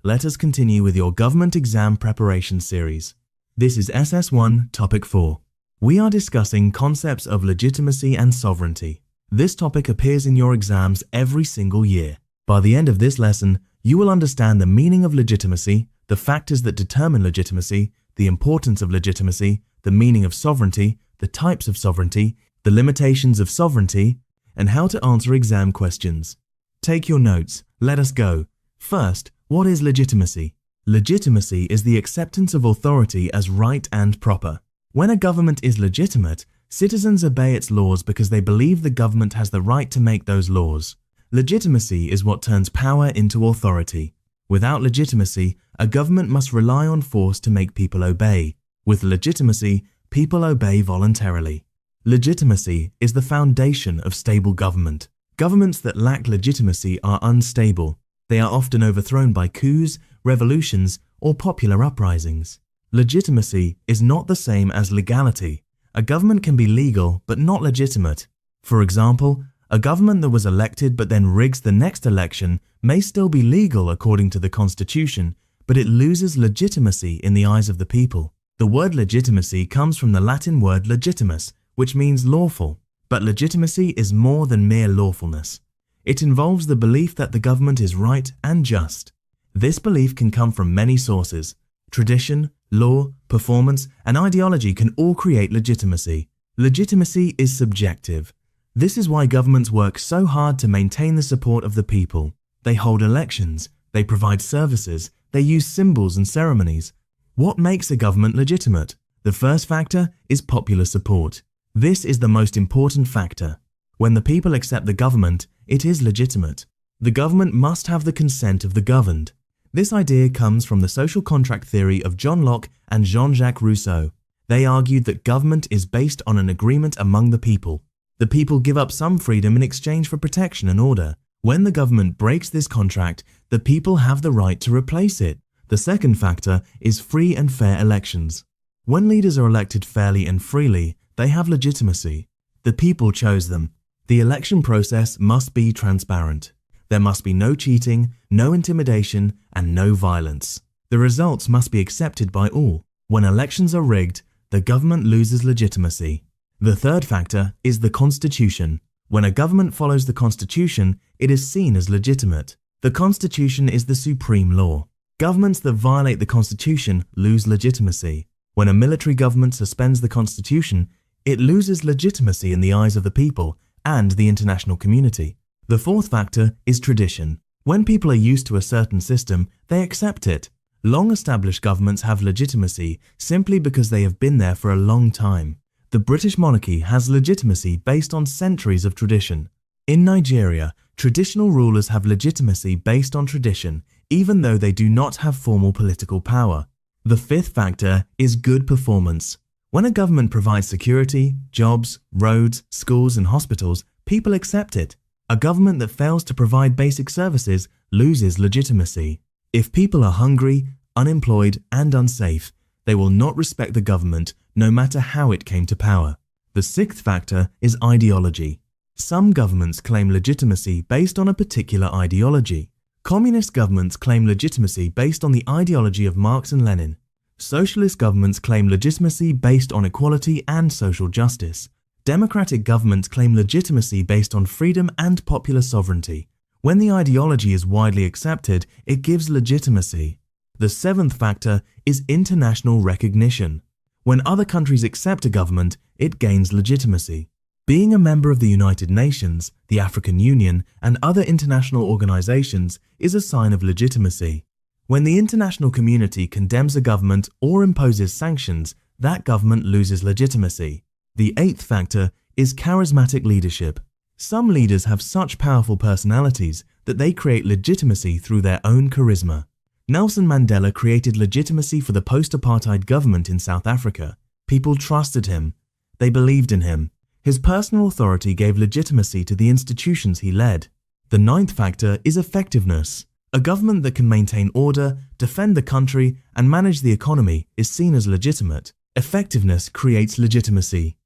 let us continue with your government exam preparation series. This is SS1 Topic 4. We are discussing concepts of legitimacy and sovereignty. This topic appears in your exams every single year. By the end of this lesson, you will understand the meaning of legitimacy, the factors that determine legitimacy, the importance of legitimacy, the meaning of sovereignty, the types of sovereignty, the limitations of sovereignty, and how to answer exam questions. Take your notes. Let us go. First, what is legitimacy? Legitimacy is the acceptance of authority as right and proper. When a government is legitimate, citizens obey its laws because they believe the government has the right to make those laws. Legitimacy is what turns power into authority. Without legitimacy, a government must rely on force to make people obey. With legitimacy, people obey voluntarily. Legitimacy is the foundation of stable government. Governments that lack legitimacy are unstable. They are often overthrown by coups, revolutions, or popular uprisings. Legitimacy is not the same as legality. A government can be legal but not legitimate. For example, a government that was elected but then rigs the next election may still be legal according to the Constitution, but it loses legitimacy in the eyes of the people. The word legitimacy comes from the Latin word legitimus, which means lawful. But legitimacy is more than mere lawfulness. It involves the belief that the government is right and just. This belief can come from many sources. Tradition, law, performance, and ideology can all create legitimacy. Legitimacy is subjective. This is why governments work so hard to maintain the support of the people. They hold elections, they provide services, they use symbols and ceremonies. What makes a government legitimate? The first factor is popular support. This is the most important factor. When the people accept the government, it is legitimate. The government must have the consent of the governed. This idea comes from the social contract theory of John Locke and Jean-Jacques Rousseau. They argued that government is based on an agreement among the people. The people give up some freedom in exchange for protection and order. When the government breaks this contract, the people have the right to replace it. The second factor is free and fair elections. When leaders are elected fairly and freely, they have legitimacy. The people chose them. The election process must be transparent. There must be no cheating, no intimidation, and no violence. The results must be accepted by all. When elections are rigged, the government loses legitimacy. The third factor is the Constitution. When a government follows the Constitution, it is seen as legitimate. The Constitution is the supreme law. Governments that violate the Constitution lose legitimacy. When a military government suspends the Constitution, it loses legitimacy in the eyes of the people and the international community. The fourth factor is tradition. When people are used to a certain system, they accept it. Long-established governments have legitimacy simply because they have been there for a long time. The British monarchy has legitimacy based on centuries of tradition. In Nigeria, traditional rulers have legitimacy based on tradition, even though they do not have formal political power. The fifth factor is good performance. When a government provides security, jobs, roads, schools, and hospitals, people accept it. A government that fails to provide basic services loses legitimacy. If people are hungry, unemployed, and unsafe, they will not respect the government no matter how it came to power. The sixth factor is ideology. Some governments claim legitimacy based on a particular ideology. Communist governments claim legitimacy based on the ideology of Marx and Lenin. Socialist governments claim legitimacy based on equality and social justice. Democratic governments claim legitimacy based on freedom and popular sovereignty. When the ideology is widely accepted, it gives legitimacy. The seventh factor is international recognition. When other countries accept a government, it gains legitimacy. Being a member of the United Nations, the African Union, and other international organizations is a sign of legitimacy. When the international community condemns a government or imposes sanctions, that government loses legitimacy. The eighth factor is charismatic leadership. Some leaders have such powerful personalities that they create legitimacy through their own charisma. Nelson Mandela created legitimacy for the post-apartheid government in South Africa. People trusted him. They believed in him. His personal authority gave legitimacy to the institutions he led. The ninth factor is effectiveness. A government that can maintain order, defend the country, and manage the economy is seen as legitimate. Effectiveness creates legitimacy.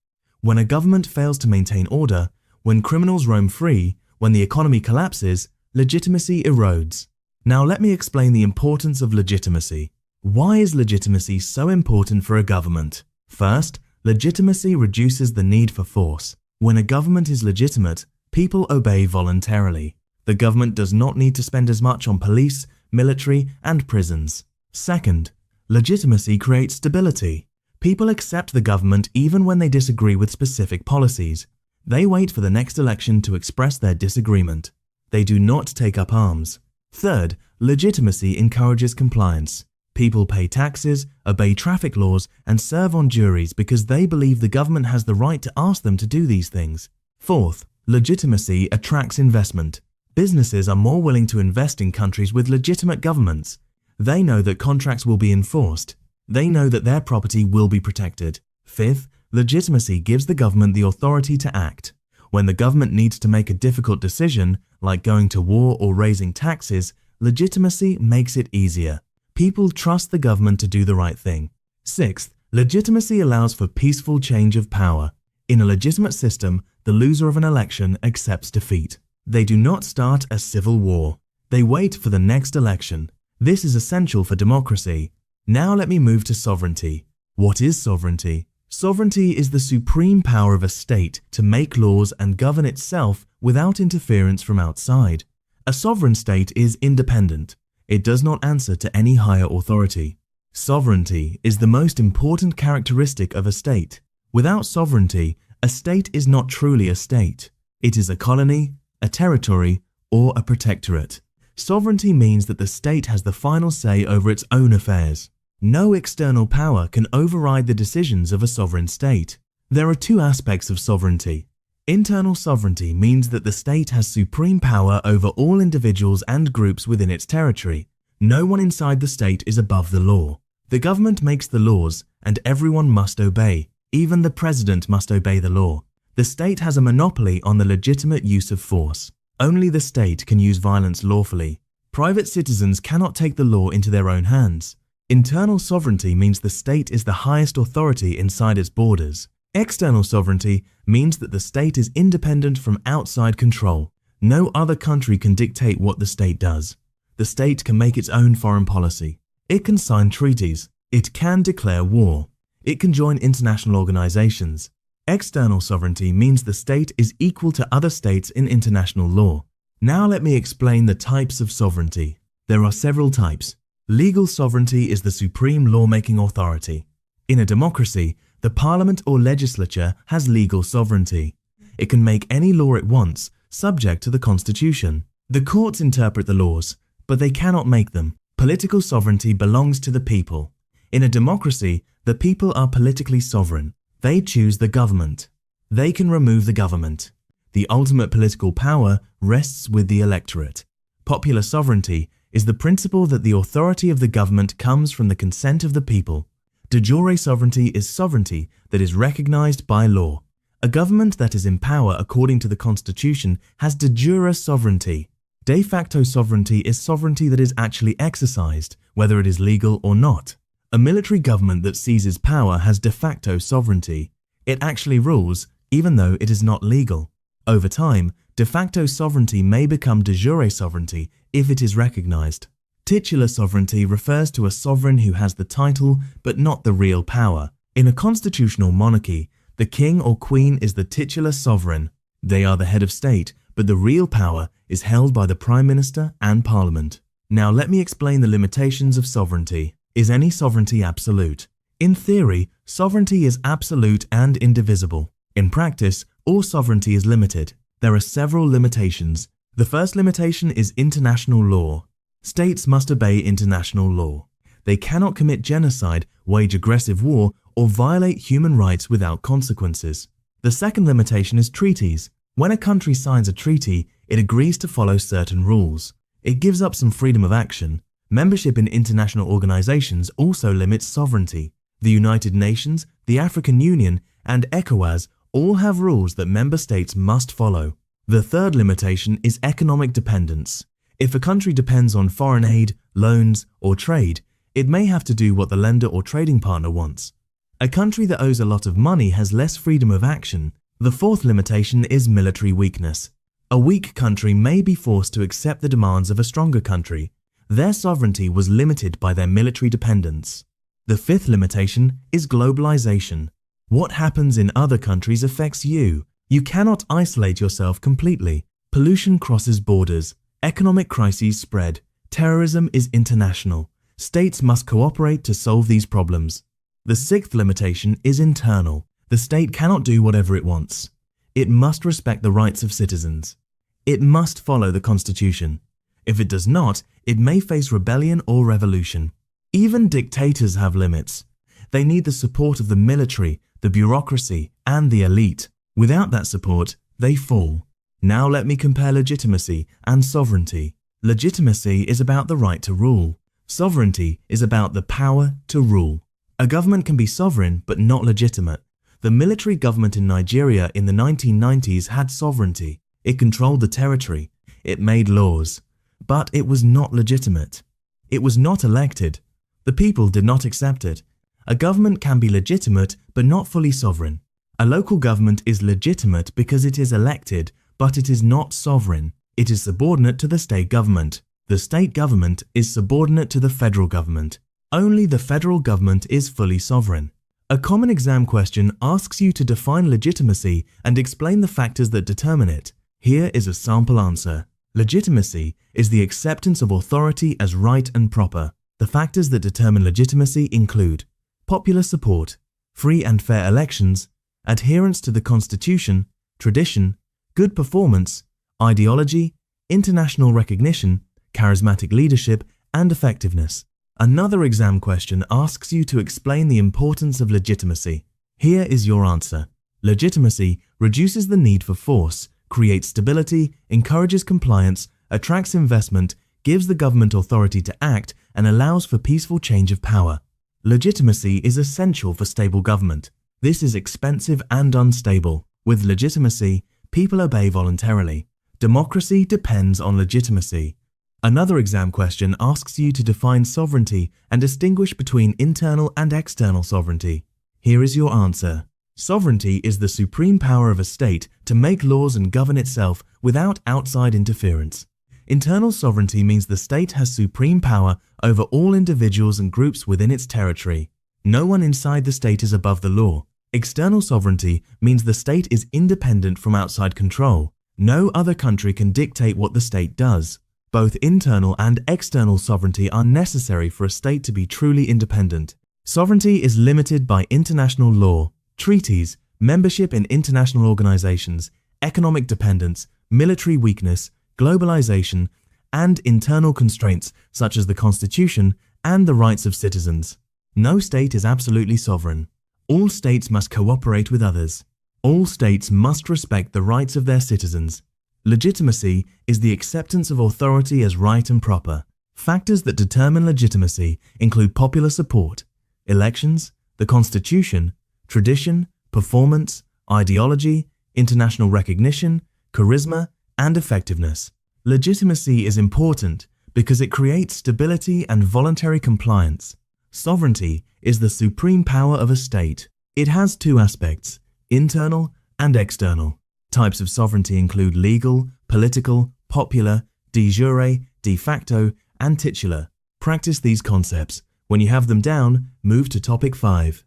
When a government fails to maintain order, when criminals roam free, when the economy collapses, legitimacy erodes. Now let me explain the importance of legitimacy. Why is legitimacy so important for a government? First, legitimacy reduces the need for force. When a government is legitimate, people obey voluntarily. The government does not need to spend as much on police, military, and prisons. Second, legitimacy creates stability. People accept the government even when they disagree with specific policies. They wait for the next election to express their disagreement. They do not take up arms. Third, legitimacy encourages compliance. People pay taxes, obey traffic laws, and serve on juries because they believe the government has the right to ask them to do these things. Fourth, legitimacy attracts investment. Businesses are more willing to invest in countries with legitimate governments. They know that contracts will be enforced. They know that their property will be protected. Fifth, legitimacy gives the government the authority to act. When the government needs to make a difficult decision, like going to war or raising taxes, legitimacy makes it easier. People trust the government to do the right thing. Sixth, legitimacy allows for peaceful change of power. In a legitimate system, the loser of an election accepts defeat. They do not start a civil war. They wait for the next election. This is essential for democracy. Now let me move to sovereignty. What is sovereignty? Sovereignty is the supreme power of a state to make laws and govern itself without interference from outside. A sovereign state is independent. It does not answer to any higher authority. Sovereignty is the most important characteristic of a state. Without sovereignty, a state is not truly a state. It is a colony, a territory, or a protectorate. Sovereignty means that the state has the final say over its own affairs. No external power can override the decisions of a sovereign state. There are two aspects of sovereignty. Internal sovereignty means that the state has supreme power over all individuals and groups within its territory. No one inside the state is above the law. The government makes the laws, and everyone must obey. Even the president must obey the law. The state has a monopoly on the legitimate use of force. Only the state can use violence lawfully. Private citizens cannot take the law into their own hands. Internal sovereignty means the state is the highest authority inside its borders. External sovereignty means that the state is independent from outside control. No other country can dictate what the state does. The state can make its own foreign policy. It can sign treaties. It can declare war. It can join international organizations. External sovereignty means the state is equal to other states in international law. Now let me explain the types of sovereignty. There are several types. Legal sovereignty is the supreme lawmaking authority. In a democracy, the parliament or legislature has legal sovereignty. It can make any law it wants, subject to the constitution. The courts interpret the laws, but they cannot make them. Political sovereignty belongs to the people. In a democracy, the people are politically sovereign. They choose the government. They can remove the government. The ultimate political power rests with the electorate. Popular sovereignty is the principle that the authority of the government comes from the consent of the people. De jure sovereignty is sovereignty that is recognized by law. A government that is in power according to the Constitution has de jure sovereignty. De facto sovereignty is sovereignty that is actually exercised, whether it is legal or not. A military government that seizes power has de facto sovereignty. It actually rules, even though it is not legal. Over time, de facto sovereignty may become de jure sovereignty if it is recognized. Titular sovereignty refers to a sovereign who has the title but not the real power. In a constitutional monarchy, the king or queen is the titular sovereign. They are the head of state, but the real power is held by the prime minister and parliament. Now let me explain the limitations of sovereignty. Is any sovereignty absolute? In theory, sovereignty is absolute and indivisible. In practice, all sovereignty is limited. There are several limitations. The first limitation is international law. States must obey international law. They cannot commit genocide, wage aggressive war, or violate human rights without consequences. The second limitation is treaties. When a country signs a treaty, it agrees to follow certain rules. It gives up some freedom of action. Membership in international organizations also limits sovereignty. The United Nations, the African Union, and ECOWAS all have rules that member states must follow. The third limitation is economic dependence. If a country depends on foreign aid, loans, or trade, it may have to do what the lender or trading partner wants. A country that owes a lot of money has less freedom of action. The fourth limitation is military weakness. A weak country may be forced to accept the demands of a stronger country. Their sovereignty was limited by their military dependence. The fifth limitation is globalization. What happens in other countries affects you. You cannot isolate yourself completely. Pollution crosses borders. Economic crises spread. Terrorism is international. States must cooperate to solve these problems. The sixth limitation is internal. The state cannot do whatever it wants. It must respect the rights of citizens. It must follow the Constitution. If it does not, it may face rebellion or revolution. Even dictators have limits. They need the support of the military, the bureaucracy, and the elite. Without that support, they fall. Now let me compare legitimacy and sovereignty. Legitimacy is about the right to rule. Sovereignty is about the power to rule. A government can be sovereign but not legitimate. The military government in Nigeria in the 1990s had sovereignty. It controlled the territory. It made laws. But it was not legitimate. It was not elected. The people did not accept it. A government can be legitimate but not fully sovereign. A local government is legitimate because it is elected, but it is not sovereign. It is subordinate to the state government. The state government is subordinate to the federal government. Only the federal government is fully sovereign. A common exam question asks you to define legitimacy and explain the factors that determine it. Here is a sample answer. Legitimacy is the acceptance of authority as right and proper. The factors that determine legitimacy include popular support, free and fair elections, adherence to the Constitution, tradition, good performance, ideology, international recognition, charismatic leadership, and effectiveness. Another exam question asks you to explain the importance of legitimacy. Here is your answer. Legitimacy reduces the need for force, creates stability, encourages compliance, attracts investment, gives the government authority to act, and allows for peaceful change of power. Legitimacy is essential for stable government. This is expensive and unstable. With legitimacy, people obey voluntarily. Democracy depends on legitimacy. Another exam question asks you to define sovereignty and distinguish between internal and external sovereignty. Here is your answer. Sovereignty is the supreme power of a state to make laws and govern itself without outside interference. Internal sovereignty means the state has supreme power over all individuals and groups within its territory. No one inside the state is above the law. External sovereignty means the state is independent from outside control. No other country can dictate what the state does. Both internal and external sovereignty are necessary for a state to be truly independent. Sovereignty is limited by international law, treaties, membership in international organizations, economic dependence, military weakness, globalization, and internal constraints such as the Constitution and the rights of citizens. No state is absolutely sovereign. All states must cooperate with others. All states must respect the rights of their citizens. Legitimacy is the acceptance of authority as right and proper. Factors that determine legitimacy include popular support, elections, the Constitution, tradition, performance, ideology, international recognition, charisma, and effectiveness. Legitimacy is important because it creates stability and voluntary compliance. Sovereignty is the supreme power of a state. It has two aspects, internal and external. Types of sovereignty include legal, political, popular, de jure, de facto, and titular. Practice these concepts. When you have them down, move to topic 5.